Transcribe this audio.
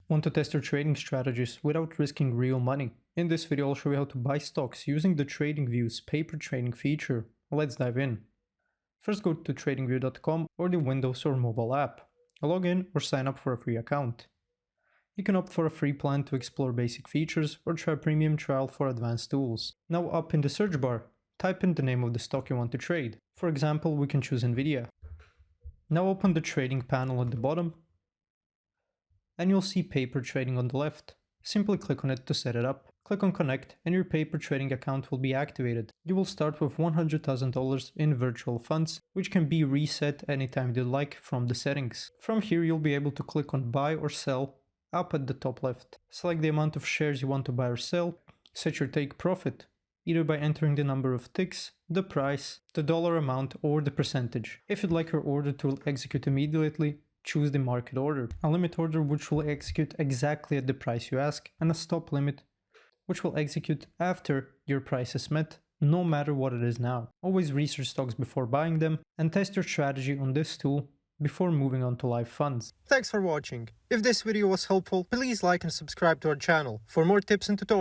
Want to test your trading strategies without risking real money? In this video I'll show you how to buy stocks using the TradingView's paper trading feature. Let's dive in. First go to TradingView.com or the Windows or mobile app. Log in or sign up for a free account. You can opt for a free plan to explore basic features or try a premium trial for advanced tools. Now up in the search bar, type in the name of the stock you want to trade. For example, we can choose Nvidia. Now open the trading panel at the bottom and you'll see paper trading on the left. Simply click on it to set it up. Click on connect and your paper trading account will be activated. You will start with $100,000 in virtual funds, which can be reset anytime you like from the settings. From here you'll be able to click on buy or sell up at the top left. Select the amount of shares you want to buy or sell. Set your take profit, either by entering the number of ticks, the price, the dollar amount, or the percentage. If you'd like your order to execute immediately, choose the market order. A limit order which will execute exactly at the price you ask, and a stop limit which will execute after your price is met, no matter what it is now. Always research stocks before buying them and test your strategy on this tool before moving on to live funds. Thanks for watching. If this video was helpful, please like and subscribe to our channel for more tips and tutorials.